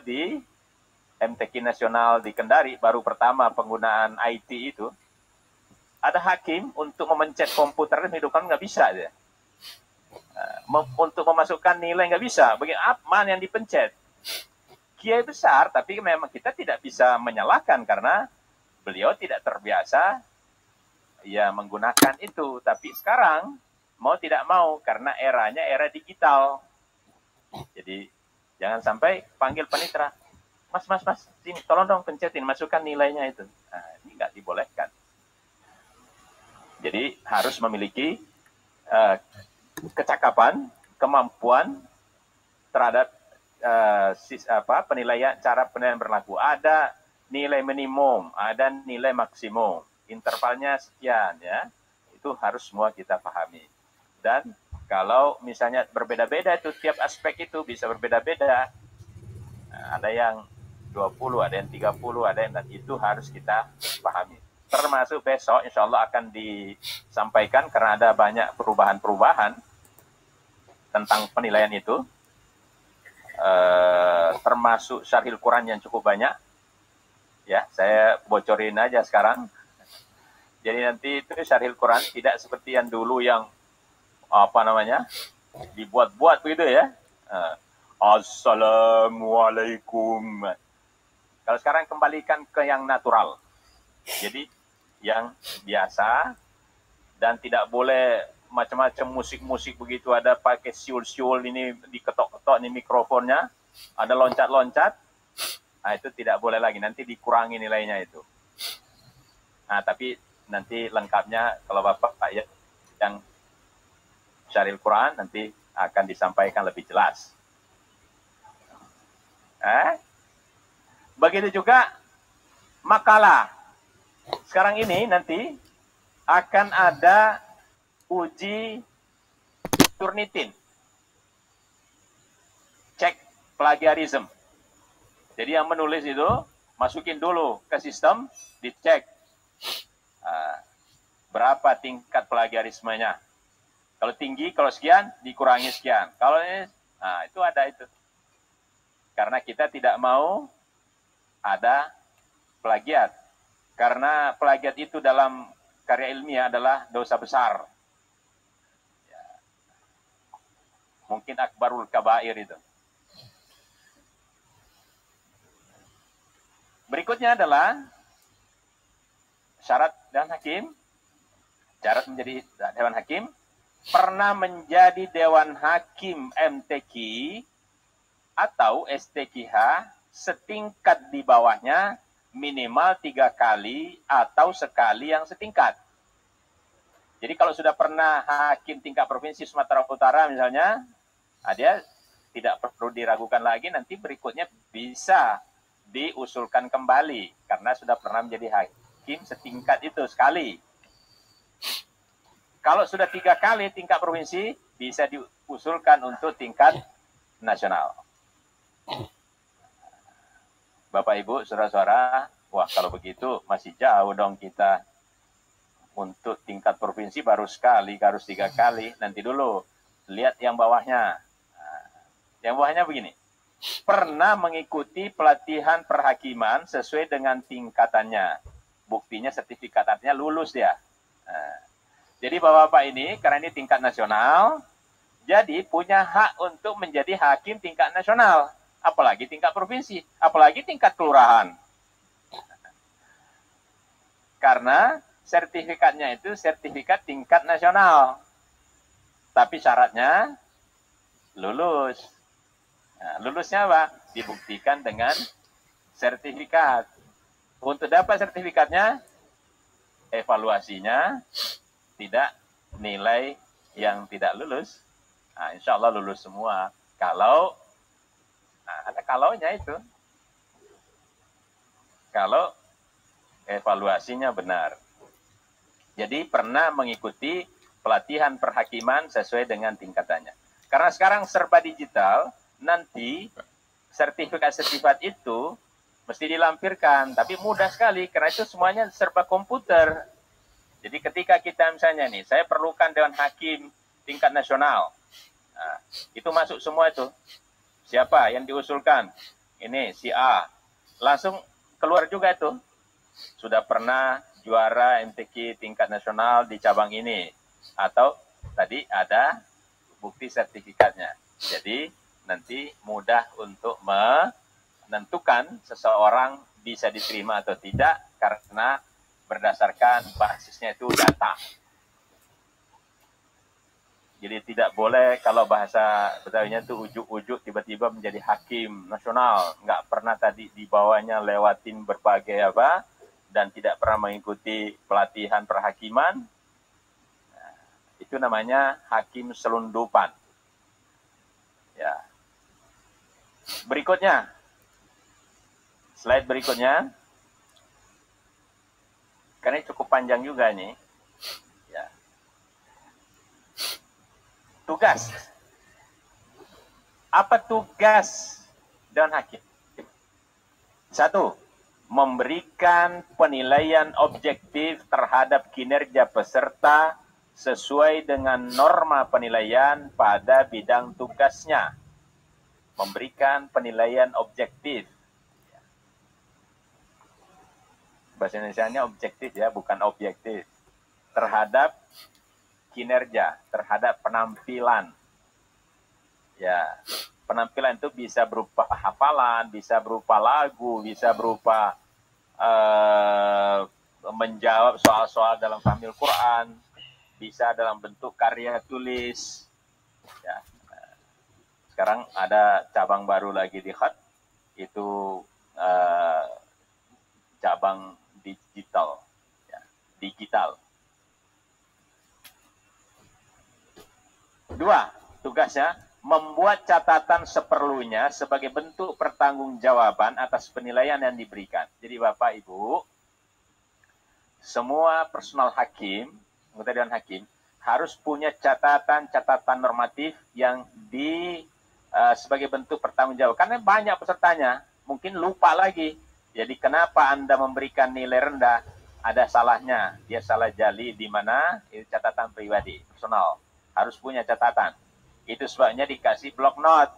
dulu di MTQ Nasional di Kendari, baru pertama penggunaan IT itu, ada hakim untuk memencet komputer menghidupkan nggak bisa dia. Untuk memasukkan nilai nggak bisa. Mana yang dipencet? Kiai besar, tapi memang kita tidak bisa menyalahkan karena beliau tidak terbiasa ya menggunakan itu. Tapi sekarang mau tidak mau karena eranya era digital. Jadi jangan sampai panggil panitera, mas, sini tolong dong pencetin, masukkan nilainya itu. Nah, ini nggak dibolehkan. Jadi harus memiliki kecakapan, kemampuan terhadap penilaian, cara penilaian berlaku. Ada nilai minimum, ada nilai maksimum, intervalnya sekian ya. Itu harus semua kita pahami. Dan kalau misalnya berbeda-beda itu, tiap aspek itu bisa berbeda-beda. Nah, ada yang 20, ada yang 30, ada yang, dan itu harus kita pahami. Termasuk besok insya Allah akan disampaikan karena ada banyak perubahan-perubahan tentang penilaian itu. Termasuk syarhil Quran yang cukup banyak. Ya, saya bocorin aja sekarang. Jadi nanti itu syarhil Quran tidak seperti yang dulu yang dibuat-buat begitu ya. Assalamualaikum. Kalau sekarang kembalikan ke yang natural. Jadi yang biasa dan tidak boleh macam-macam musik-musik begitu, ada pakai siul-siul ini diketok-ketok ini mikrofonnya, ada loncat-loncat. Nah, itu tidak boleh lagi, nanti dikurangi nilainya itu. Nah, tapi nanti lengkapnya kalau Bapak ya yang syarhil Quran nanti akan disampaikan lebih jelas. Begitu juga makalah. Sekarang ini nanti akan ada uji Turnitin. Cek plagiarisme. Jadi yang menulis itu masukin dulu ke sistem, dicek berapa tingkat plagiarismenya. Kalau tinggi, kalau sekian, dikurangi sekian. Kalau ini, nah itu ada itu. Karena kita tidak mau ada plagiat. Karena plagiat itu dalam karya ilmiah adalah dosa besar. Ya. Mungkin akbarul kabair itu. Berikutnya adalah syarat Dewan Hakim. Syarat menjadi Dewan Hakim, pernah menjadi Dewan Hakim MTQ atau STQH setingkat di bawahnya minimal 3 kali atau sekali yang setingkat. Jadi kalau sudah pernah hakim tingkat provinsi Sumatera Utara misalnya, dia tidak perlu diragukan lagi, nanti berikutnya bisa diusulkan kembali karena sudah pernah menjadi hakim setingkat itu sekali. Kalau sudah 3 kali tingkat provinsi, bisa diusulkan untuk tingkat nasional. Bapak Ibu, saudara-saudara, wah kalau begitu masih jauh dong kita. Untuk tingkat provinsi baru sekali, harus 3 kali. Nanti dulu, lihat yang bawahnya. Yang bawahnya begini. Pernah mengikuti pelatihan perhakiman sesuai dengan tingkatannya. Buktinya sertifikat, artinya lulus dia. Jadi Bapak-Bapak ini, karena ini tingkat nasional, jadi punya hak untuk menjadi hakim tingkat nasional. Apalagi tingkat provinsi, apalagi tingkat kelurahan. Karena sertifikatnya itu sertifikat tingkat nasional. Tapi syaratnya lulus. Nah, lulusnya apa? Dibuktikan dengan sertifikat. Untuk dapat sertifikatnya, evaluasinya tidak nilai yang tidak lulus. Nah, insya Allah lulus semua. Kalau ada kalaunya itu. Kalau evaluasinya benar. Jadi pernah mengikuti pelatihan perhakiman sesuai dengan tingkatannya. Karena sekarang serba digital, nanti sertifikat-sertifikat itu mesti dilampirkan. Tapi mudah sekali, karena itu semuanya serba komputer. Jadi ketika kita misalnya nih, saya perlukan Dewan Hakim tingkat nasional. Nah, itu masuk semua itu. Siapa yang diusulkan? ini si A, langsung keluar juga itu. Sudah pernah juara MTQ tingkat nasional di cabang ini. Atau tadi ada bukti sertifikatnya. Jadi nanti mudah untuk menentukan seseorang bisa diterima atau tidak karena berdasarkan basisnya itu data. Jadi tidak boleh kalau bahasa Betawinya itu ujuk-ujuk tiba-tiba menjadi hakim nasional. Nggak pernah tadi di bawahnya lewatin berbagai apa dan tidak pernah mengikuti pelatihan perhakiman. Nah, itu namanya hakim selundupan. Ya. Berikutnya, slide berikutnya. Karena cukup panjang juga nih. Ya. Tugas. Apa tugas Dewan Hakim? 1. Memberikan penilaian objektif terhadap kinerja peserta sesuai dengan norma penilaian pada bidang tugasnya. Memberikan penilaian objektif. Bahasa Indonesianya objektif ya, bukan objektif. Terhadap kinerja, terhadap penampilan. Ya, penampilan itu bisa berupa hafalan, bisa berupa lagu, bisa berupa menjawab soal-soal dalam fahmil Quran, bisa dalam bentuk karya tulis. Ya. Sekarang ada cabang baru lagi di khat, itu cabang digital. Ya, digital. 2, tugasnya membuat catatan seperlunya sebagai bentuk pertanggungjawaban atas penilaian yang diberikan. Jadi Bapak Ibu, semua personal hakim, anggota Dewan Hakim, harus punya catatan-catatan normatif yang sebagai bentuk pertanggungjawaban. Karena banyak pesertanya, mungkin lupa lagi. Jadi kenapa Anda memberikan nilai rendah? Ada salahnya, dia salah jali di mana? Itu catatan pribadi, personal. Harus punya catatan. Itu sebabnya dikasih block note.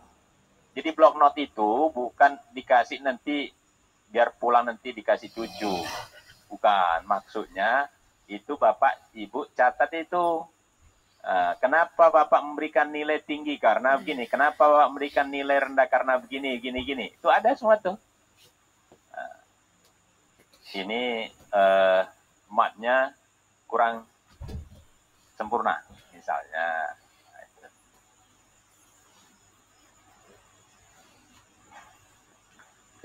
Jadi block note itu bukan dikasih nanti biar pulang nanti dikasih cucu. Bukan, maksudnya itu Bapak Ibu catat itu. Kenapa Bapak memberikan nilai tinggi karena begini, kenapa Bapak memberikan nilai rendah karena begini, gini. Itu ada semua tuh. Ini matnya kurang sempurna misalnya.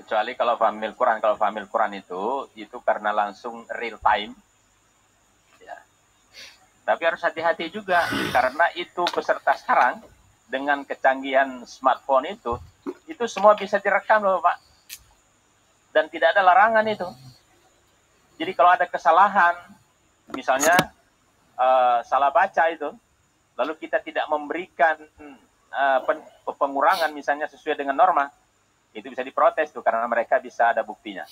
Kecuali kalau fahmil Quran itu karena langsung real time. Ya. Tapi harus hati-hati juga karena itu peserta sekarang dengan kecanggihan smartphone itu semua bisa direkam loh Pak. Dan tidak ada larangan itu. Jadi kalau ada kesalahan, misalnya salah baca itu, lalu kita tidak memberikan pengurangan misalnya sesuai dengan norma, itu bisa diprotes tuh karena mereka bisa ada buktinya.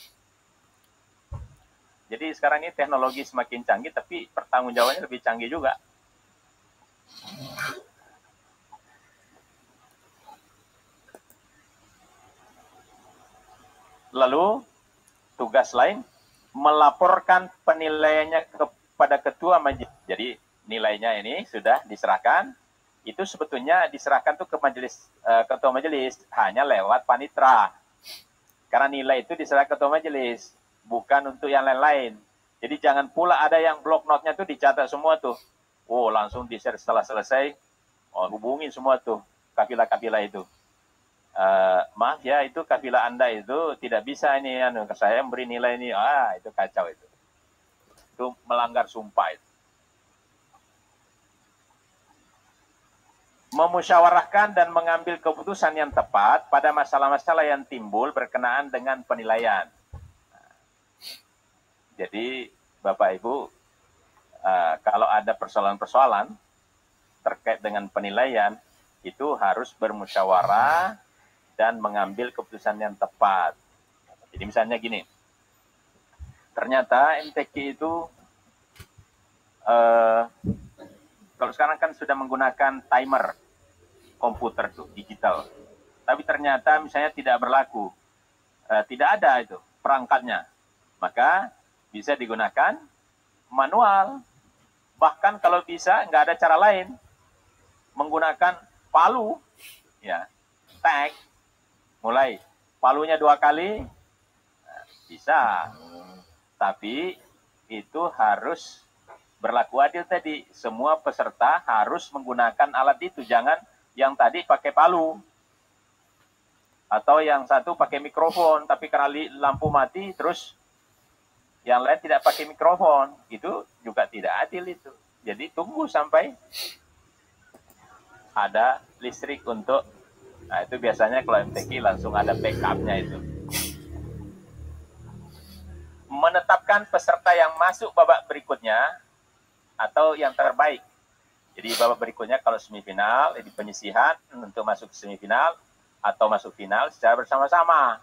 Jadi sekarang ini teknologi semakin canggih, tapi pertanggungjawabannya lebih canggih juga. Lalu tugas lain melaporkan penilaiannya kepada ketua majelis. Jadi nilainya ini sudah diserahkan. Itu sebetulnya diserahkan tuh ke majelis ketua majelis hanya lewat panitra. Karena nilai itu diserahkan ketua majelis, bukan untuk yang lain-lain. Jadi jangan pula ada yang block note-nya tuh dicatat semua tuh. Oh, langsung di-share setelah selesai. Oh, hubungin semua tuh kafilah-kafilah itu. Maaf ya, itu kafilah Anda itu tidak bisa ini, saya memberi nilai ini, itu kacau itu. Itu melanggar sumpah itu. Memusyawarahkan dan mengambil keputusan yang tepat pada masalah-masalah yang timbul berkenaan dengan penilaian. Jadi Bapak Ibu, kalau ada persoalan-persoalan terkait dengan penilaian, itu harus bermusyawarah dan mengambil keputusan yang tepat. Jadi misalnya gini, ternyata MTQ itu kalau sekarang kan sudah menggunakan timer komputer tuh digital, tapi ternyata misalnya tidak berlaku. tidak ada itu perangkatnya. Maka bisa digunakan manual. Bahkan kalau bisa nggak ada cara lain, menggunakan palu, ya, tag, mulai palunya 2 kali, bisa. Tapi itu harus berlaku adil tadi. Semua peserta harus menggunakan alat itu. Jangan yang tadi pakai palu. Atau yang satu pakai mikrofon, tapi karena lampu mati, terus yang lain tidak pakai mikrofon. Itu juga tidak adil itu. Jadi tunggu sampai ada listrik untuk, nah itu biasanya kalau MTQ langsung ada backup-nya itu. Menetapkan peserta yang masuk babak berikutnya atau yang terbaik. Jadi babak berikutnya kalau semifinal, jadi penyisihan untuk masuk ke semifinal atau masuk final secara bersama-sama.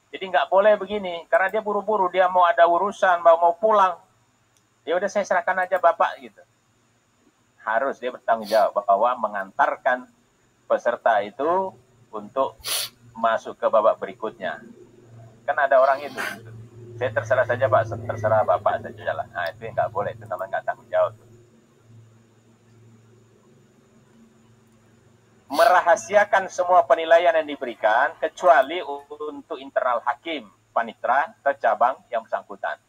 Jadi nggak boleh begini, karena dia buru-buru, dia mau ada urusan, mau pulang. Ya udah saya serahkan aja Bapak gitu. Harus dia bertanggung jawab bahwa mengantarkan peserta itu untuk masuk ke babak berikutnya. Kan ada orang itu. Saya terserah saja Pak, terserah Bapak saja lah. Nah itu nggak boleh, itu namanya nggak tanggung jawab. Merahasiakan semua penilaian yang diberikan kecuali untuk internal hakim, panitera, atau cabang yang bersangkutan.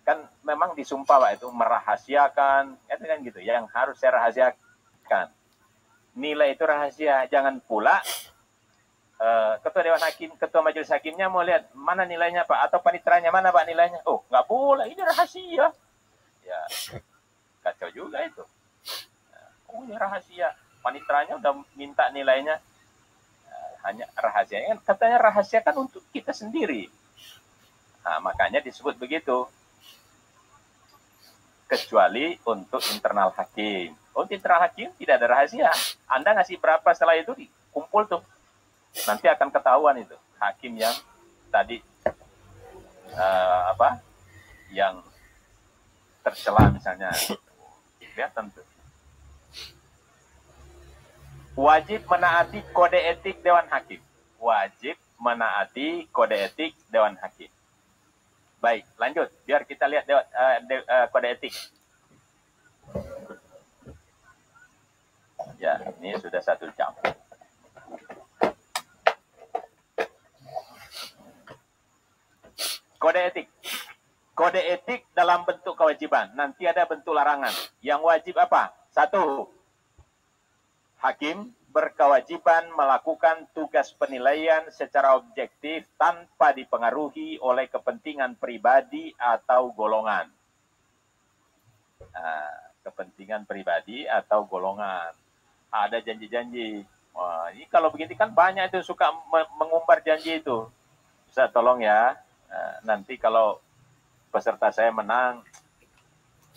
Kan memang disumpah Pak itu merahasiakan, itu kan gitu, yang harus saya rahasiakan. Nilai itu rahasia, jangan pula ketua dewan hakim, ketua majelis hakimnya mau lihat mana nilainya Pak, atau paniteranya mana Pak nilainya. Oh nggak boleh, ini rahasia. Ya kacau juga itu. Oh ini rahasia. Paniteranya udah minta nilainya, hanya rahasia. Katanya rahasia kan untuk kita sendiri. Nah, makanya disebut begitu. Kecuali untuk internal hakim. Untuk internal hakim tidak ada rahasia. Anda ngasih berapa setelah itu dikumpul tuh. Nanti akan ketahuan itu. Hakim yang tadi yang tercela misalnya. Kelihatan tuh. Wajib menaati kode etik Dewan Hakim. Wajib menaati kode etik Dewan Hakim. Baik, lanjut. Biar kita lihat kode etik. Ya, ini sudah 1 jam. Kode etik. Kode etik dalam bentuk kewajiban. Nanti ada bentuk larangan. Yang wajib apa? 1. Hakim berkewajiban melakukan tugas penilaian secara objektif tanpa dipengaruhi oleh kepentingan pribadi atau golongan. Kepentingan pribadi atau golongan. Ada janji-janji. Wah, ini kalau begini kan banyak itu suka mengumbar janji itu. Bisa tolong ya, nanti kalau peserta saya menang,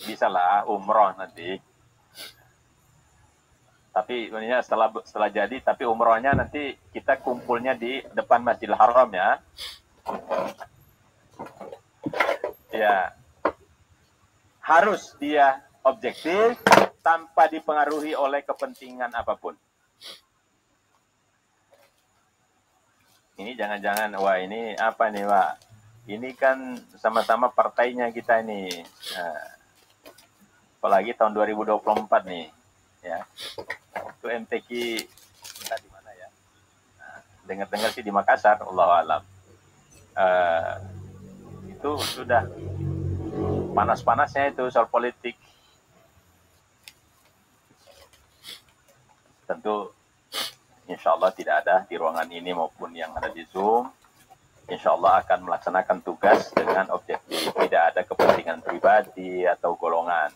bisalah umroh nanti. Tapi sebenarnya setelah jadi, tapi umrohnya nanti kita kumpulnya di depan Masjidil Haram ya. Ya, harus dia objektif tanpa dipengaruhi oleh kepentingan apapun. Ini jangan-jangan, wah ini apa nih Pak? Ini kan sama-sama partainya kita ini. Apalagi tahun 2024 nih. Ya, itu MTQ kita di mana ya? Dengar-dengar sih di Makassar, Allahu alam. Itu sudah panas-panasnya itu soal politik. Tentu, insya Allah tidak ada di ruangan ini maupun yang ada di Zoom. Insya Allah akan melaksanakan tugas dengan objektif, tidak ada kepentingan pribadi atau golongan.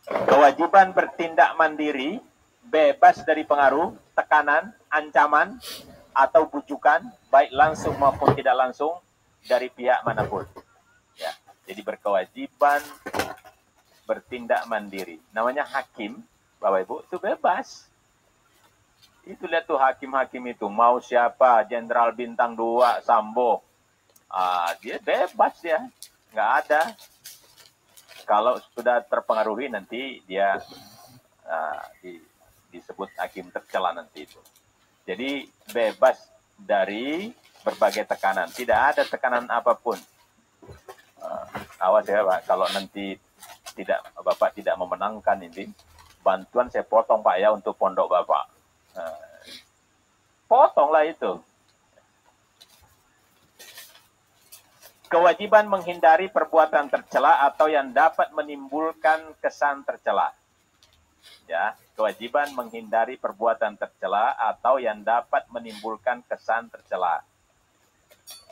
Kewajiban bertindak mandiri, bebas dari pengaruh, tekanan, ancaman, atau bujukan, baik langsung maupun tidak langsung, dari pihak manapun. Ya, jadi berkewajiban bertindak mandiri. Namanya hakim, Bapak Ibu, itu bebas. Itu lihat tuh hakim-hakim itu, mau siapa, Jenderal Bintang 2, Sambo. Dia bebas ya, nggak ada. Kalau sudah terpengaruhi nanti dia disebut hakim tercela nanti itu. Jadi bebas dari berbagai tekanan. Tidak ada tekanan apapun. Awas ya Pak, kalau nanti Bapak tidak memenangkan ini, bantuan saya potong Pak ya untuk pondok Bapak. Potonglah itu. Kewajiban menghindari perbuatan tercela atau yang dapat menimbulkan kesan tercela. Ya, kewajiban menghindari perbuatan tercela atau yang dapat menimbulkan kesan tercela.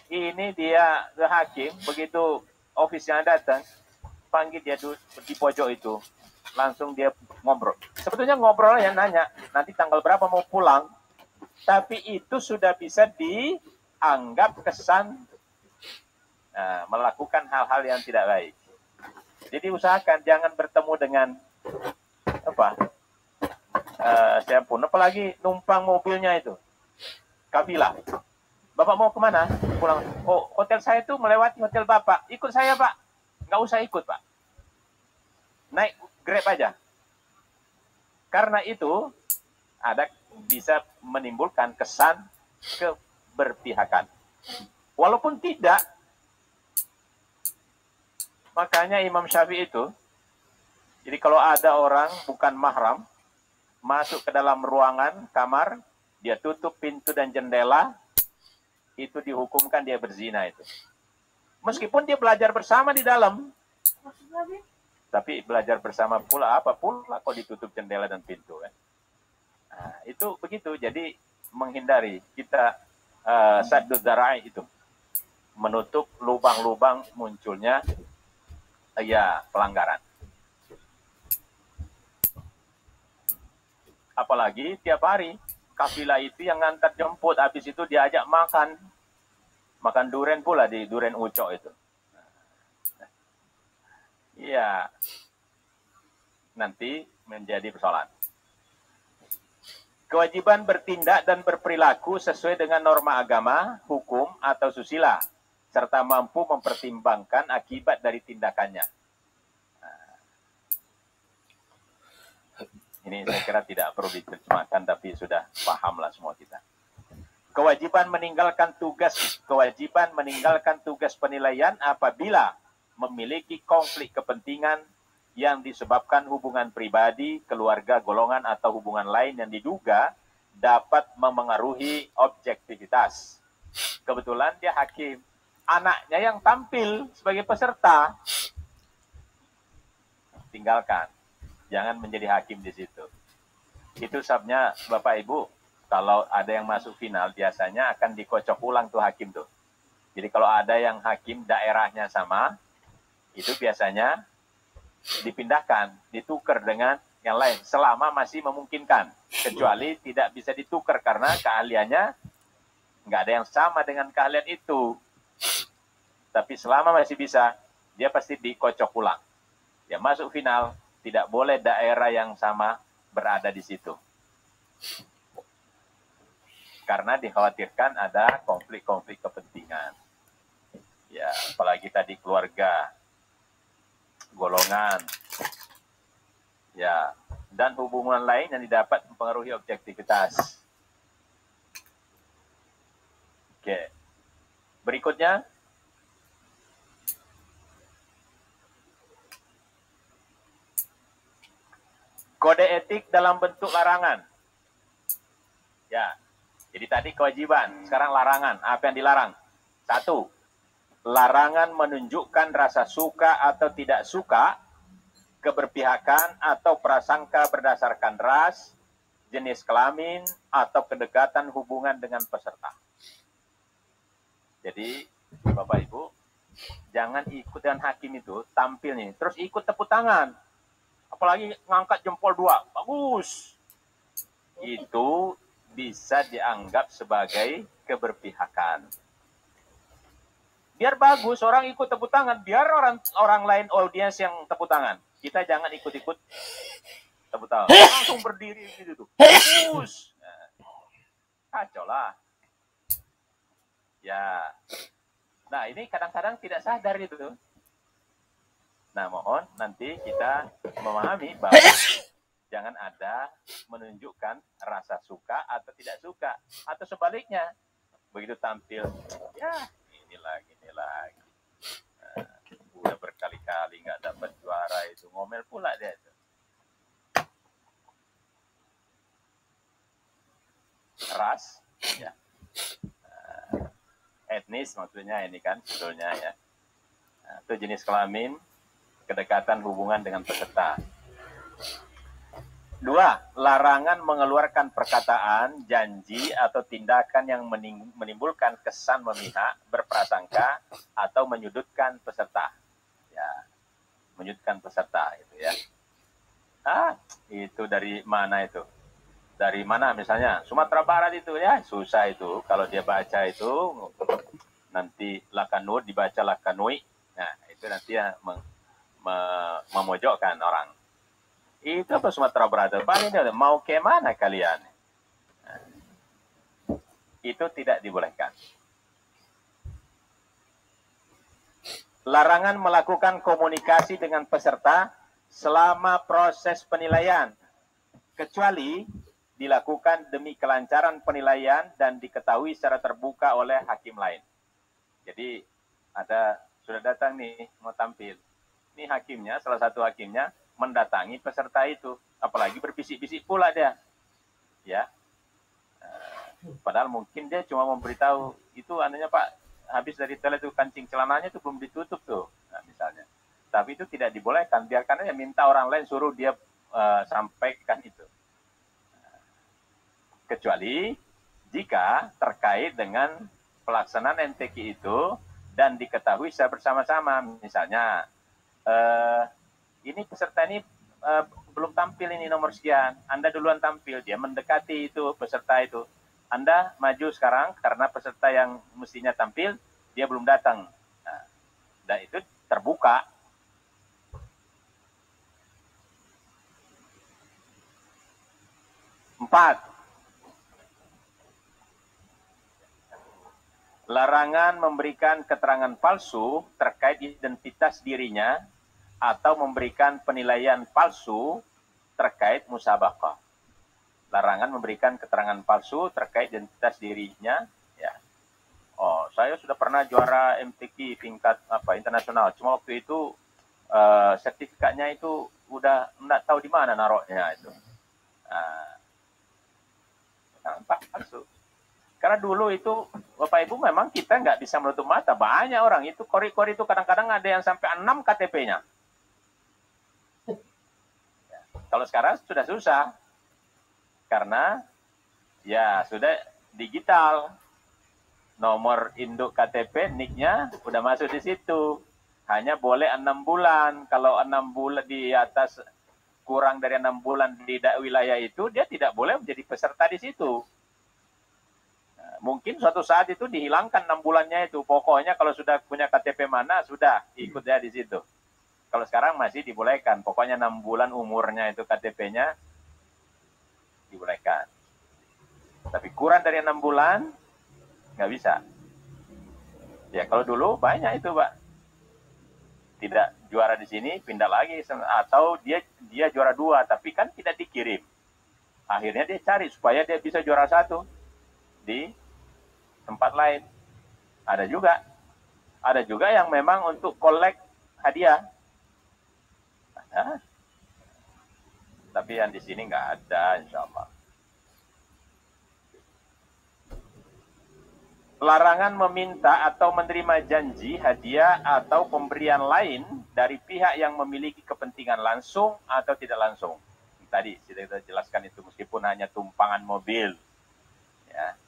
Ini dia ke hakim, begitu ofisnya datang, panggil dia di pojok itu, langsung dia ngobrol. Sebetulnya ngobrol ya, nanya, nanti tanggal berapa mau pulang, tapi itu sudah bisa dianggap kesan melakukan hal-hal yang tidak baik. Jadi usahakan jangan bertemu dengan siapapun, apalagi numpang mobilnya itu, kafilah. Bapak mau kemana? Pulang. Oh, hotel saya itu melewati hotel Bapak. Ikut saya, Pak. Nggak usah ikut, Pak. Naik Grab aja. Karena itu bisa menimbulkan kesan keberpihakan. Walaupun tidak, makanya Imam Syafi'i itu, jadi kalau ada orang bukan mahram, masuk ke dalam ruangan, kamar, dia tutup pintu dan jendela, itu dihukumkan dia berzina itu. Meskipun dia belajar bersama di dalam, tapi belajar bersama pula kalau ditutup jendela dan pintu kan. Nah, itu begitu. Jadi menghindari kita saddud dzara'i itu, menutup lubang-lubang munculnya pelanggaran. Apalagi tiap hari kafilah itu yang ngantar jemput, habis itu diajak makan durian pula di Durian Ucok itu. Iya, nanti menjadi persoalan. Kewajiban bertindak dan berperilaku sesuai dengan norma agama, hukum, atau susila, serta mampu mempertimbangkan akibat dari tindakannya. Ini saya kira tidak perlu diterjemahkan, tapi sudah pahamlah semua kita. Kewajiban meninggalkan tugas penilaian apabila memiliki konflik kepentingan yang disebabkan hubungan pribadi, keluarga, golongan, atau hubungan lain yang diduga dapat memengaruhi objektivitas. Kebetulan dia hakim, anaknya yang tampil sebagai peserta, tinggalkan. Jangan menjadi hakim di situ. Itu sebabnya Bapak Ibu, kalau ada yang masuk final, biasanya akan dikocok ulang tuh hakim tuh. Jadi kalau ada yang hakim daerahnya sama, itu biasanya dipindahkan, ditukar dengan yang lain, selama masih memungkinkan. Kecuali tidak bisa ditukar karena keahliannya nggak ada yang sama dengan keahlian itu. Tapi selama masih bisa, dia pasti dikocok ulang. Ya masuk final, tidak boleh daerah yang sama berada di situ. Karena dikhawatirkan ada konflik-konflik kepentingan. Ya, apalagi tadi keluarga, golongan, ya, dan hubungan lain yang didapat mempengaruhi objektivitas. Oke. Berikutnya, kode etik dalam bentuk larangan. Ya, jadi tadi kewajiban, sekarang larangan. Apa yang dilarang? 1. Larangan menunjukkan rasa suka atau tidak suka, keberpihakan atau prasangka berdasarkan ras, jenis kelamin, atau kedekatan hubungan dengan peserta. Jadi, Bapak Ibu, jangan ikut dengan hakim itu, tampil nih, terus ikut tepuk tangan. Apalagi ngangkat jempol 2, bagus. Itu bisa dianggap sebagai keberpihakan. Biar bagus, orang ikut tepuk tangan, biar orang lain audiens yang tepuk tangan. Kita jangan ikut-ikut tepuk tangan. Langsung berdiri gitu tuh. Bagus. Kacau lah. Ya. Nah, ini kadang-kadang tidak sadar itu tuh. Nah, mohon nanti kita memahami bahwa jangan ada menunjukkan rasa suka atau tidak suka. Atau sebaliknya, begitu tampil, ya ini lagi. Udah berkali-kali nggak dapat juara itu, ngomel pula dia itu. Ras, ya. Etnis maksudnya ini kan sebetulnya ya. Itu jenis kelamin, kedekatan hubungan dengan peserta. 2. Larangan mengeluarkan perkataan, janji, atau tindakan yang menimbulkan kesan memihak, berprasangka, atau menyudutkan peserta. Ya, menyudutkan peserta itu ya. Itu dari mana itu? Dari mana misalnya? Sumatera Barat itu ya, susah itu. Kalau dia baca itu, nanti lakanut dibaca lakanui. Nah, itu nanti ya memojokkan orang. Itu apa Sumatera Barat? Paling dia mau ke mana kalian? Nah, itu tidak dibolehkan. Larangan melakukan komunikasi dengan peserta selama proses penilaian, kecuali dilakukan demi kelancaran penilaian dan diketahui secara terbuka oleh hakim lain. Jadi sudah datang nih mau tampil. Ini hakimnya, salah satu hakimnya mendatangi peserta itu, apalagi berbisik-bisik pula dia, ya. Padahal mungkin dia cuma memberitahu itu, anehnya Pak, habis dari toilet itu kancing celananya itu belum ditutup tuh, nah, misalnya. Tapi itu tidak dibolehkan, biarkan aja minta orang lain suruh dia sampaikan itu. Kecuali jika terkait dengan pelaksanaan MTQ itu dan diketahui secara bersama-sama, misalnya ini peserta ini belum tampil ini nomor sekian, Anda duluan tampil, dia mendekati itu peserta itu, Anda maju sekarang karena peserta yang mestinya tampil dia belum datang. Nah, dan itu terbuka. Empat, larangan memberikan keterangan palsu terkait identitas dirinya atau memberikan penilaian palsu terkait musabaqah. Larangan memberikan keterangan palsu terkait identitas dirinya. Ya. Oh, saya sudah pernah juara MTQ tingkat internasional. Cuma waktu itu sertifikatnya itu udah nggak tahu di mana naruhnya itu. Palsu. Karena dulu itu Bapak Ibu memang kita nggak bisa menutup mata. Banyak orang itu kori-kori itu kadang-kadang ada yang sampai 6 KTP-nya. Kalau sekarang sudah susah. Karena ya sudah digital. Nomor induk KTP, NIK-nya udah masuk di situ. Hanya boleh 6 bulan. Kalau 6 bulan di atas kurang dari 6 bulan di wilayah itu, dia tidak boleh menjadi peserta di situ. Mungkin suatu saat itu dihilangkan 6 bulannya itu. Pokoknya kalau sudah punya KTP mana, sudah ikut dia di situ. Kalau sekarang masih dibolehkan. Pokoknya 6 bulan umurnya itu KTP-nya dibolehkan. Tapi kurang dari 6 bulan, nggak bisa. Ya kalau dulu banyak itu Pak. Tidak juara di sini, pindah lagi. Atau dia juara 2, tapi kan tidak dikirim. Akhirnya dia cari supaya dia bisa juara 1 di tempat lain. Ada juga yang memang untuk kolek hadiah. Nah, tapi yang di sini nggak ada, insya Allah. Larangan meminta atau menerima janji, hadiah, atau pemberian lain dari pihak yang memiliki kepentingan langsung atau tidak langsung. Tadi sudah kita jelaskan itu, meskipun hanya tumpangan mobil. Ya.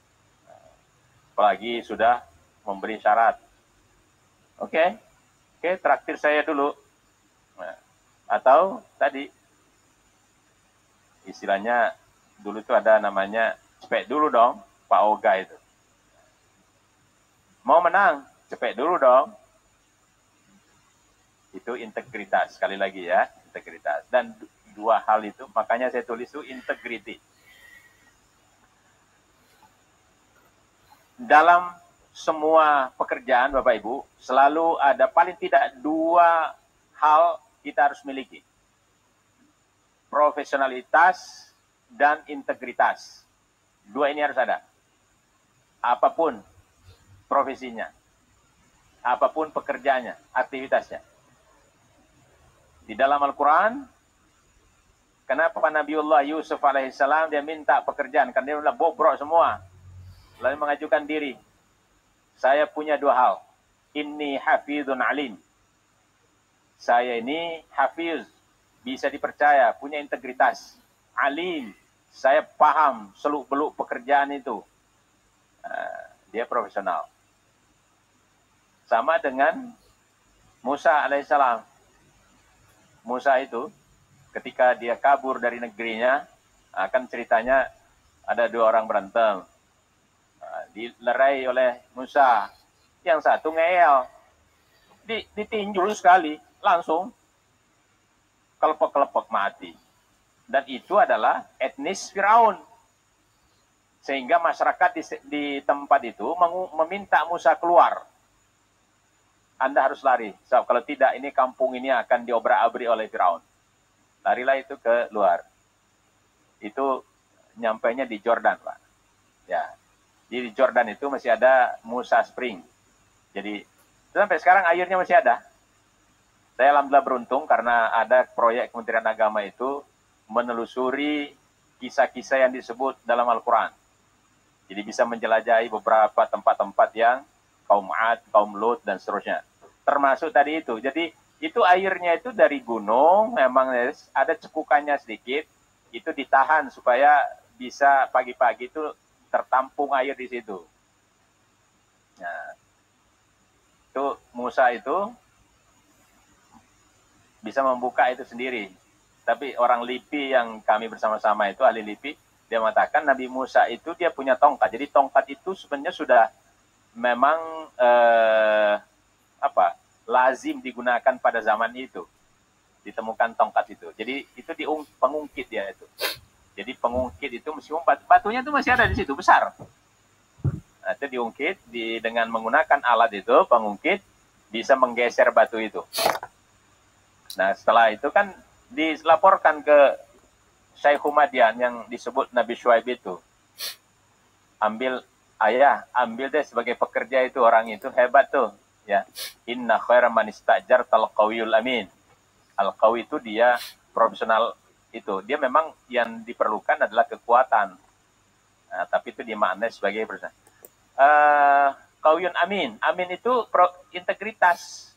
Apalagi sudah memberi syarat. Oke, traktir saya dulu. Nah, atau tadi istilahnya dulu itu ada namanya cepet dulu dong, Pak Oga itu. Mau menang, cepet dulu dong. Itu integritas, sekali lagi ya, integritas. Dan 2 hal itu, makanya saya tulis itu integriti. Dalam semua pekerjaan Bapak Ibu, selalu ada paling tidak 2 hal kita harus miliki. Profesionalitas dan integritas. 2 ini harus ada. Apapun profesinya, apapun pekerjaannya, aktivitasnya. Di dalam Al-Quran, kenapa Nabiullah Yusuf alaihissalam dia minta pekerjaan? Karena dia bilang bobrok semua. Lalu mengajukan diri. Saya punya dua hal. Inni hafidhun alim. Saya ini hafiz, bisa dipercaya, punya integritas. Alim, saya paham seluk-beluk pekerjaan itu. Dia profesional. Sama dengan Musa alaihissalam. Musa itu ketika dia kabur dari negerinya, akan ceritanya ada dua orang berantem. Dilerai oleh Musa. Yang satu ngeyel. Ditinju sekali, langsung kelepek-kelepek mati. Dan itu adalah etnis Firaun. Sehingga masyarakat di tempat itu meminta Musa keluar. Anda harus lari. So, kalau tidak, ini kampung ini akan diobrak-abrik oleh Firaun. Larilah itu ke luar. Itu nyampainya di Jordan, Pak. Ya. Di Jordan itu masih ada Musa Spring. Jadi, sampai sekarang airnya masih ada. Saya alhamdulillah beruntung karena ada proyek Kementerian Agama itu menelusuri kisah-kisah yang disebut dalam Al-Quran. Jadi bisa menjelajahi beberapa tempat-tempat yang kaum Ad, kaum Lut, dan seterusnya. Termasuk tadi itu. Jadi itu airnya itu dari gunung, memang ada cekukannya sedikit, itu ditahan supaya bisa pagi-pagi itu tertampung air di situ. Nah, itu Musa itu bisa membuka itu sendiri. Tapi orang LIPI yang kami bersama-sama itu, ahli LIPI, dia mengatakan Nabi Musa itu dia punya tongkat. Jadi tongkat itu sebenarnya sudah memang lazim digunakan pada zaman itu. Ditemukan tongkat itu. Jadi itu pengungkit dia itu. Jadi pengungkit itu meskipun batunya itu masih ada di situ besar. Nah, itu diungkit dengan menggunakan alat itu, pengungkit bisa menggeser batu itu. Nah, setelah itu kan dilaporkan ke Syekh Madian yang disebut Nabi Syuaib itu. Ambil deh sebagai pekerja itu, orang itu hebat tuh, ya. Inna khaira man istajartal qawiyul amin. Al-qawi itu dia profesional itu. Dia memang yang diperlukan adalah kekuatan. Nah, tapi itu dimaknai sebagai profesional. Qawiyun amin. Amin itu integritas.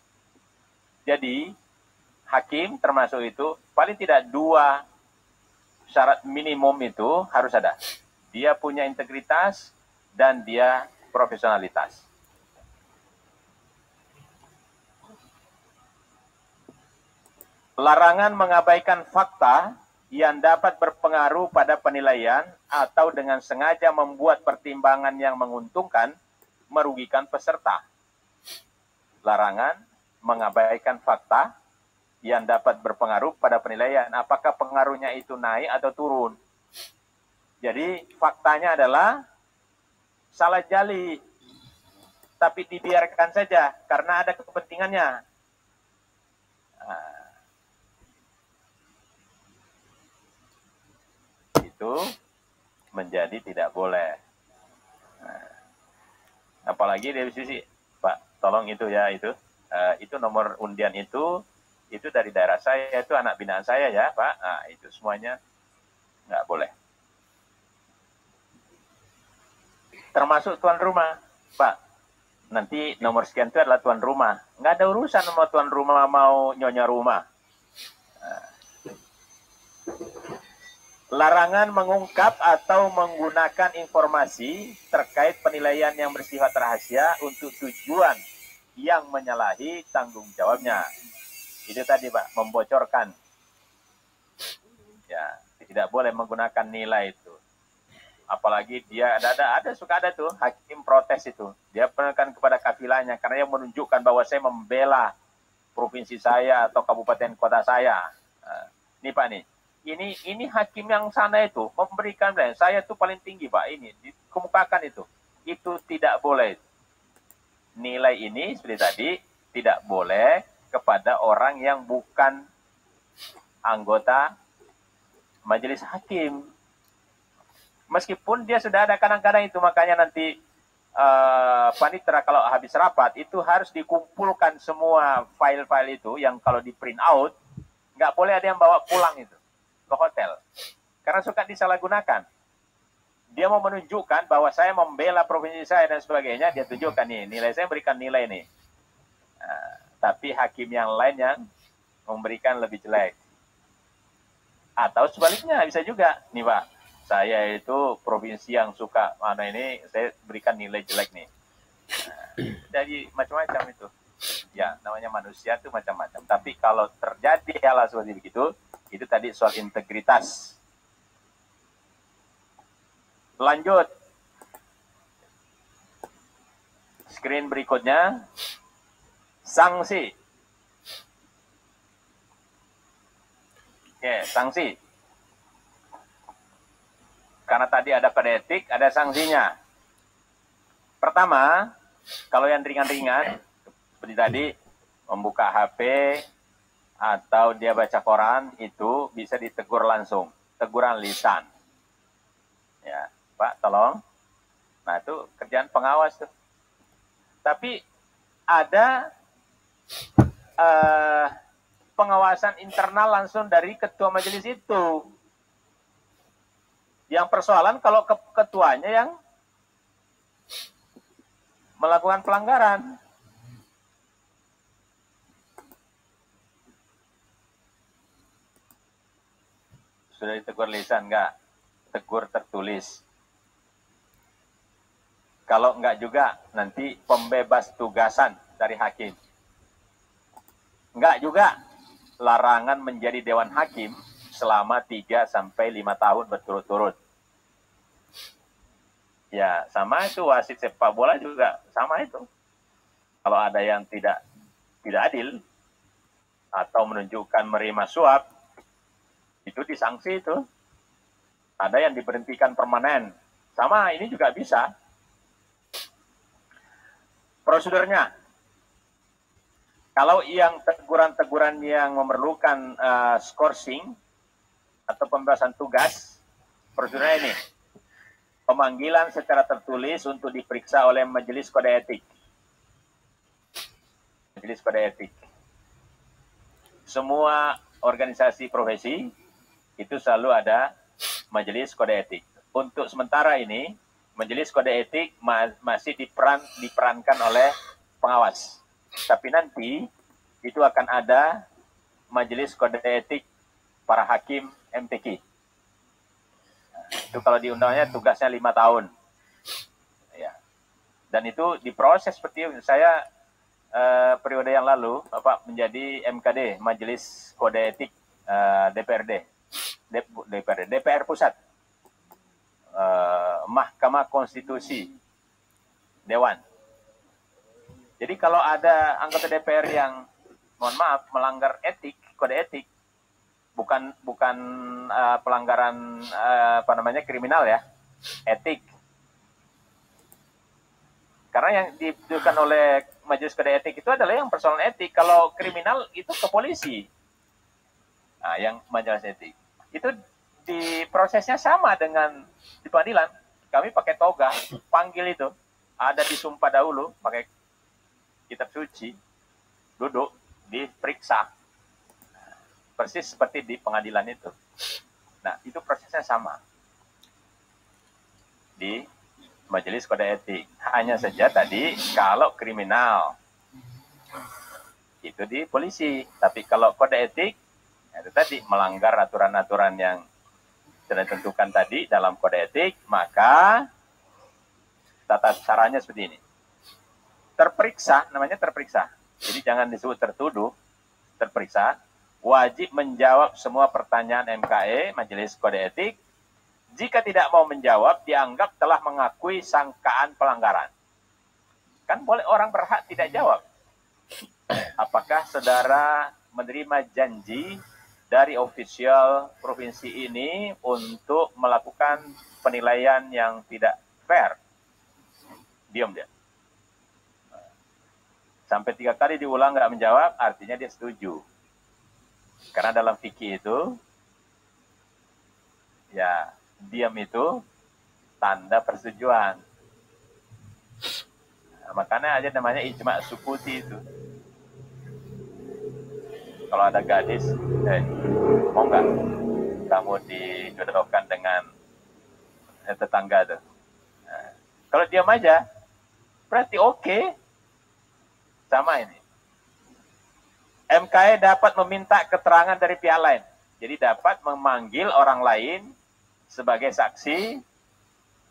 Jadi hakim termasuk itu paling tidak 2 syarat minimum itu harus ada. Dia punya integritas dan dia profesionalitas. Larangan mengabaikan fakta yang dapat berpengaruh pada penilaian atau dengan sengaja membuat pertimbangan yang menguntungkan merugikan peserta. Larangan mengabaikan fakta yang dapat berpengaruh pada penilaian. Apakah pengaruhnya itu naik atau turun? Jadi faktanya adalah salah jali, tapi dibiarkan saja karena ada kepentingannya. Itu menjadi tidak boleh. Apalagi dari sisi, Pak, tolong itu ya, itu nomor undian itu dari daerah saya, itu anak binaan saya ya, Pak. Nah, itu semuanya nggak boleh. Termasuk tuan rumah, Pak. Nanti nomor sekian itu adalah tuan rumah. Nggak ada urusan sama tuan rumah mau nyonya rumah. Nah. Larangan mengungkap atau menggunakan informasi terkait penilaian yang bersifat rahasia untuk tujuan yang menyalahi tanggung jawabnya. Itu tadi, Pak, membocorkan. Ya, tidak boleh menggunakan nilai itu. Apalagi dia suka ada tuh hakim protes itu. Dia penekan kepada kafilahnya karena dia menunjukkan bahwa saya membela provinsi saya atau kabupaten kota saya. Nah, ini Pak nih. Ini hakim yang sana itu memberikan saya tuh paling tinggi, Pak, ini dikemukakan itu. Itu tidak boleh. Nilai ini seperti tadi tidak boleh kepada orang yang bukan anggota majelis hakim. Meskipun dia sudah ada kadang-kadang itu, makanya nanti panitera kalau habis rapat itu harus dikumpulkan semua file-file itu yang kalau di print out, nggak boleh ada yang bawa pulang itu ke hotel. Karena suka disalahgunakan. Dia mau menunjukkan bahwa saya membela provinsi saya dan sebagainya, dia tunjukkan nih, nilai saya berikan nilai nih. Tapi hakim yang lain yang memberikan lebih jelek. Atau sebaliknya bisa juga, nih Pak, saya itu provinsi yang suka mana ini, saya berikan nilai jelek nih. Jadi macam-macam itu. Ya, namanya manusia itu macam-macam. Tapi kalau terjadi hal seperti itu tadi soal integritas. Lanjut. Screen berikutnya. Sanksi. Oke, sanksi. Karena tadi ada kode etik, ada sanksinya. Pertama, kalau yang ringan-ringan, seperti tadi, membuka HP, atau dia baca koran, itu bisa ditegur langsung. Teguran lisan. Ya, Pak, tolong. Nah, itu kerjaan pengawas tuh. Tapi ada pengawasan internal langsung dari ketua majelis itu. Yang persoalan kalau ketuanya yang melakukan pelanggaran. Sudah ditegur lisan enggak? Tegur tertulis. Kalau enggak juga, nanti pembebas tugasan dari hakim. Enggak juga, larangan menjadi dewan hakim selama 3 sampai 5 tahun berturut-turut. Ya, sama itu wasit sepak bola juga, sama itu. Kalau ada yang tidak adil, atau menunjukkan menerima suap, itu disanksi itu. Ada yang diberhentikan permanen. Sama, ini juga bisa. Prosedurnya, kalau yang teguran-teguran yang memerlukan skorsing atau pembebasan tugas, prosedurnya ini. Pemanggilan secara tertulis untuk diperiksa oleh Majelis Kode Etik. Majelis Kode Etik. Semua organisasi profesi itu selalu ada Majelis Kode Etik. Untuk sementara ini, Majelis Kode Etik masih diperankan oleh pengawas. Tapi nanti itu akan ada Majelis Kode Etik para hakim MTQ. Itu kalau di undangnya tugasnya 5 tahun. Ya. Dan itu diproses seperti saya periode yang lalu, Bapak menjadi MKD, Majelis Kode Etik DPR Pusat, Mahkamah Konstitusi, Dewan. Jadi kalau ada anggota DPR yang, mohon maaf, melanggar etik, kode etik, bukan pelanggaran kriminal ya, etik. Karena yang dituduhkan oleh Majelis Kode Etik itu adalah yang persoalan etik. Kalau kriminal itu ke polisi. Nah, yang majelis etik itu di prosesnya sama dengan di pengadilan. Kami pakai toga, panggil itu, ada disumpah dahulu, pakai kitab suci, duduk, diperiksa. Persis seperti di pengadilan itu. Nah, itu prosesnya sama. Di Majelis Kode Etik. Hanya saja tadi, kalau kriminal, itu di polisi. Tapi kalau kode etik, itu tadi melanggar aturan-aturan yang sudah ditentukan tadi dalam kode etik, maka tata caranya seperti ini. Terperiksa, namanya terperiksa. Jadi jangan disebut tertuduh, terperiksa. Wajib menjawab semua pertanyaan MKE, Majelis Kode Etik. Jika tidak mau menjawab, dianggap telah mengakui sangkaan pelanggaran. Kan boleh orang berhak tidak jawab. Apakah saudara menerima janji dari ofisial provinsi ini untuk melakukan penilaian yang tidak fair? Diam dia. Sampai 3 kali diulang nggak menjawab, artinya dia setuju. Karena dalam fikih itu, ya diam itu tanda persetujuan. Nah, makanya aja namanya ijma sukuti itu. Kalau ada gadis, mau nggak kamu dijodohkan dengan tetangga tuh? Nah, kalau diam aja, berarti oke. Sama ini. MKE dapat meminta keterangan dari pihak lain. Jadi dapat memanggil orang lain sebagai saksi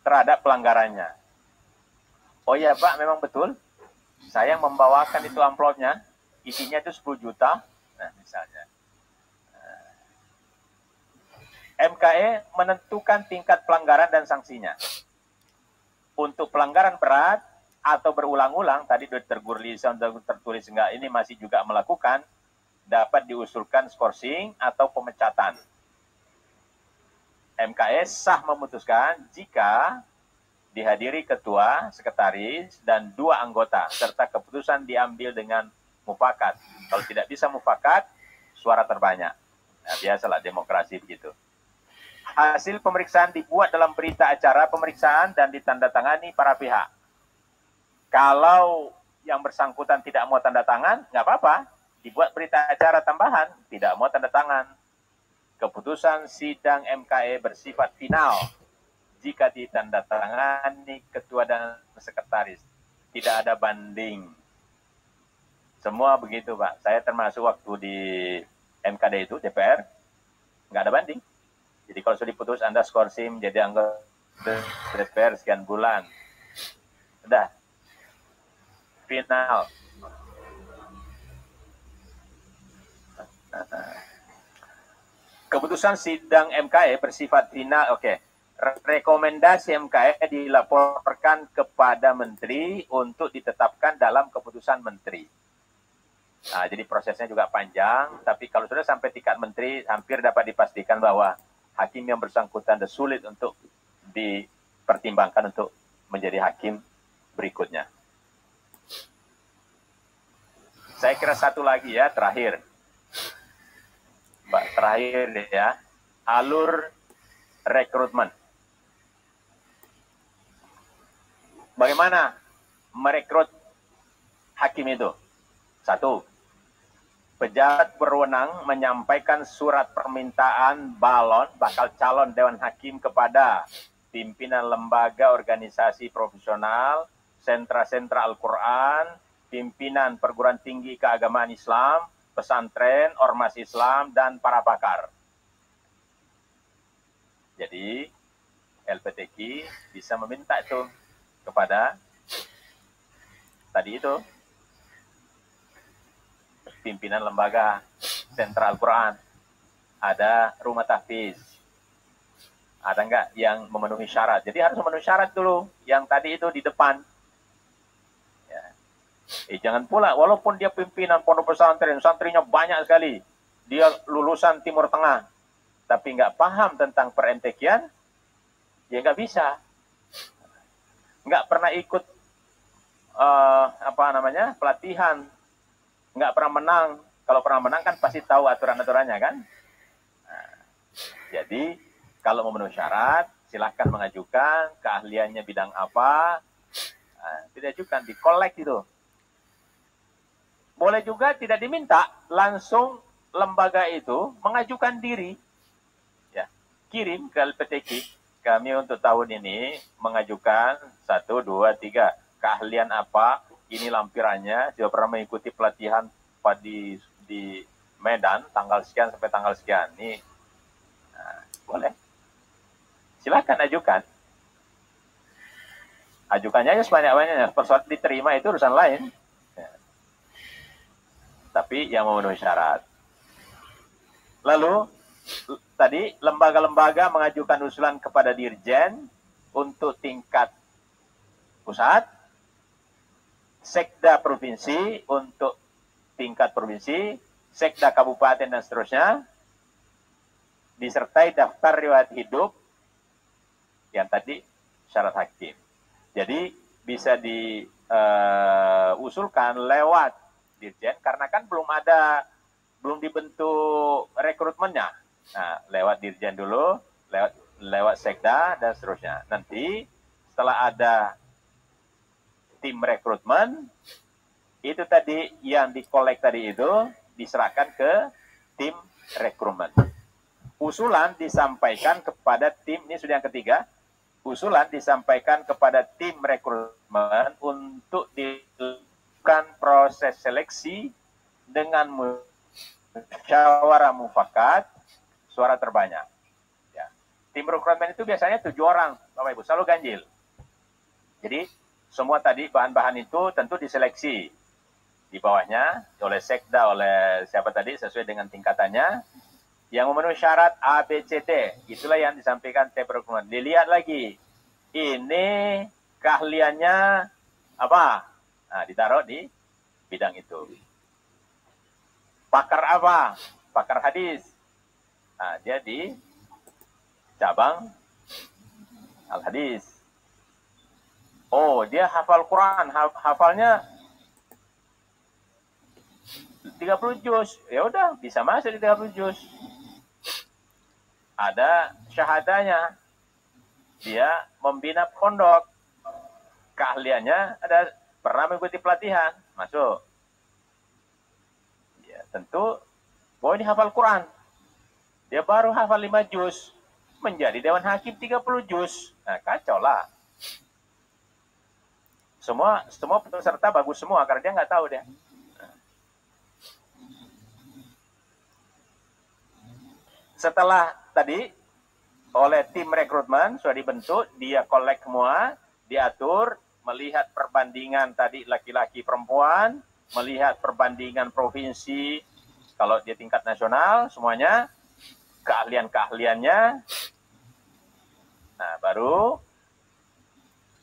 terhadap pelanggarannya. Oh iya Pak, memang betul. Saya membawakan itu amplopnya, isinya itu 10 juta. Nah, misalnya. MKE menentukan tingkat pelanggaran dan sanksinya. Untuk pelanggaran berat atau berulang-ulang, tadi tertulis enggak, ini masih juga melakukan, dapat diusulkan skorsing atau pemecatan. MKE sah memutuskan jika dihadiri ketua, sekretaris, dan 2 anggota, serta keputusan diambil dengan mufakat. Kalau tidak bisa mufakat, suara terbanyak. Nah, biasalah demokrasi begitu. Hasil pemeriksaan dibuat dalam berita acara pemeriksaan dan ditandatangani para pihak. Kalau yang bersangkutan tidak mau tanda tangan, nggak apa-apa. Dibuat berita acara tambahan, tidak mau tanda tangan. Keputusan sidang MKE bersifat final jika ditandatangani ketua dan sekretaris. Tidak ada banding. Semua begitu, Pak. Saya termasuk waktu di MKD itu, DPR, nggak ada banding. Jadi kalau sudah diputus, Anda skorsing jadi anggota DPR sekian bulan. Udah. Final. Keputusan sidang MKE bersifat final. Oke. Rekomendasi MKE dilaporkan kepada Menteri untuk ditetapkan dalam keputusan Menteri. Nah, jadi prosesnya juga panjang, tapi kalau sudah sampai tingkat Menteri, hampir dapat dipastikan bahwa hakim yang bersangkutan sulit untuk dipertimbangkan untuk menjadi hakim berikutnya. Saya kira satu lagi ya, terakhir. Mbak, terakhir ya, alur rekrutmen. Bagaimana merekrut hakim itu? 1. Pejabat berwenang menyampaikan surat permintaan bakal calon Dewan Hakim kepada pimpinan lembaga organisasi profesional, sentra-sentra Al-Quran, pimpinan perguruan tinggi keagamaan Islam, pesantren, ormas Islam, dan para pakar. Jadi, LPTQ bisa meminta itu kepada tadi itu, pimpinan lembaga sentral Quran, ada rumah tahfiz, ada enggak yang memenuhi syarat. Jadi harus memenuhi syarat dulu, yang tadi itu di depan. Ya. Jangan pula, walaupun dia pimpinan pondok pesantren, santrinya banyak sekali, dia lulusan Timur Tengah, tapi nggak paham tentang per-MTQ-an, ya nggak bisa. Nggak pernah ikut pelatihan, nggak pernah menang. Kalau pernah menang kan pasti tahu aturan-aturannya kan. Nah, jadi kalau memenuhi syarat, silahkan mengajukan keahliannya bidang apa. Nah, diajukan, dikolek itu. Boleh juga tidak diminta, langsung lembaga itu mengajukan diri. Ya, kirim ke LPTQ. Kami untuk tahun ini mengajukan 1, 2, 3 keahlian apa. Ini lampirannya, dia pernah mengikuti pelatihan di Medan, tanggal sekian sampai tanggal sekian. Nih, nah, boleh. Silahkan ajukan. Ajukannya aja sebanyak-banyaknya. Persoalan diterima itu urusan lain. Ya. Tapi yang memenuhi syarat. Lalu, tadi lembaga-lembaga mengajukan usulan kepada Dirjen untuk tingkat pusat, Sekda provinsi untuk tingkat provinsi, Sekda kabupaten dan seterusnya, disertai daftar riwayat hidup yang tadi syarat hakim. Jadi bisa diusulkan lewat Dirjen karena kan belum dibentuk rekrutmennya. Nah, lewat Dirjen dulu, lewat Sekda dan seterusnya. Nanti setelah ada tim rekrutmen, itu tadi yang dikolek tadi itu diserahkan ke tim rekrutmen. Usulan disampaikan kepada tim, ini sudah yang ketiga, usulan disampaikan kepada tim rekrutmen untuk dilakukan proses seleksi dengan musyawarah mufakat suara terbanyak. Ya. Tim rekrutmen itu biasanya 7 orang, Bapak Ibu, selalu ganjil. Jadi semua tadi bahan-bahan itu tentu diseleksi di bawahnya oleh sekda, oleh siapa tadi sesuai dengan tingkatannya. Yang memenuhi syarat A, B, C, D, itulah yang disampaikan tim rekrutmen. Dilihat lagi, ini keahliannya apa? Nah, ditaruh di bidang itu. Pakar apa? Pakar hadis. Nah, dia di cabang al-hadis. Oh, dia hafal Quran, hafalnya 30 juz. Ya udah, bisa masuk di 30 juz. Ada syahadanya, dia membina pondok, keahliannya ada pernah mengikuti pelatihan, masuk. Ya, tentu bahwa ini hafal Quran, dia baru hafal 5 juz, menjadi Dewan Hakim 30 juz. Nah, kacau lah. Semua peserta bagus semua karena dia nggak tahu dia. Setelah tadi oleh tim rekrutmen sudah dibentuk, dia kolek semua, diatur, melihat perbandingan tadi laki-laki perempuan, melihat perbandingan provinsi, kalau dia tingkat nasional, semuanya, keahlian-keahliannya. Nah, baru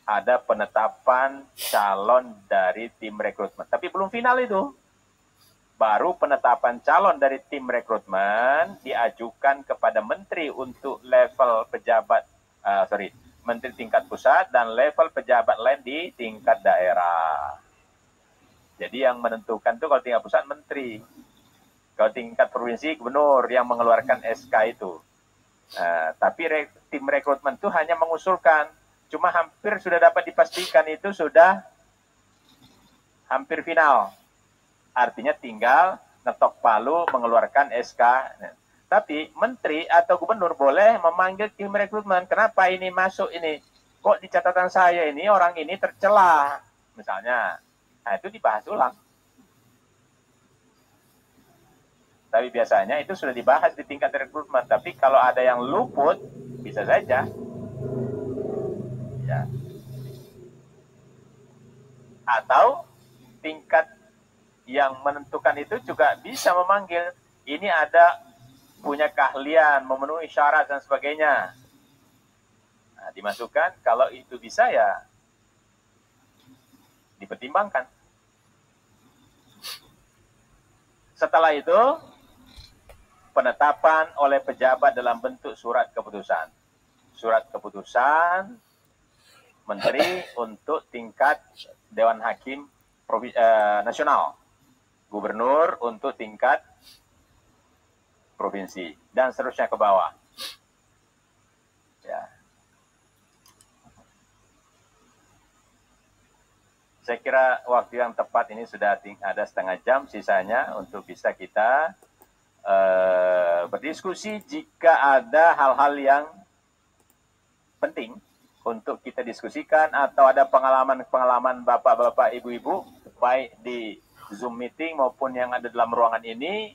ada penetapan calon dari tim rekrutmen. Tapi belum final itu. Baru penetapan calon dari tim rekrutmen diajukan kepada menteri untuk level pejabat, menteri tingkat pusat dan level pejabat lain di tingkat daerah. Jadi yang menentukan itu kalau tingkat pusat menteri, kalau tingkat provinsi gubernur yang mengeluarkan SK itu. Tapi tim rekrutmen itu hanya mengusulkan, cuma hampir sudah dapat dipastikan itu sudah hampir final. Artinya tinggal ngetok palu mengeluarkan SK. Tapi menteri atau gubernur boleh memanggil tim rekrutmen. Kenapa ini masuk ini? Kok di catatan saya ini orang ini tercela? Misalnya. Nah, itu dibahas ulang. Tapi biasanya itu sudah dibahas di tingkat rekrutmen. Tapi kalau ada yang luput, bisa saja. Ya. Atau tingkat yang menentukan itu juga bisa memanggil, ini ada punya keahlian, memenuhi syarat dan sebagainya. Nah, dimasukkan, kalau itu bisa ya dipertimbangkan. Setelah itu, penetapan oleh pejabat dalam bentuk surat keputusan. Surat keputusan menteri untuk tingkat Dewan Hakim nasional. Gubernur untuk tingkat provinsi dan seterusnya ke bawah. Ya. Saya kira waktu yang tepat ini sudah ada setengah jam sisanya untuk bisa kita berdiskusi jika ada hal-hal yang penting untuk kita diskusikan atau ada pengalaman-pengalaman bapak-bapak, ibu-ibu baik di Zoom meeting maupun yang ada dalam ruangan ini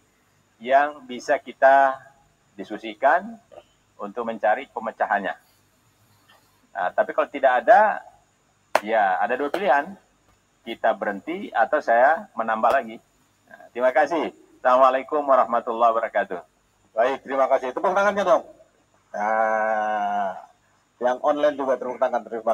yang bisa kita diskusikan untuk mencari pemecahannya. Nah, tapi kalau tidak ada, ya ada 2 pilihan. Kita berhenti atau saya menambah lagi. Nah, terima kasih. Assalamualaikum warahmatullahi wabarakatuh. Baik, terima kasih. Tepuk tangannya dong. Nah, yang online juga tepuk tangan. Terima kasih.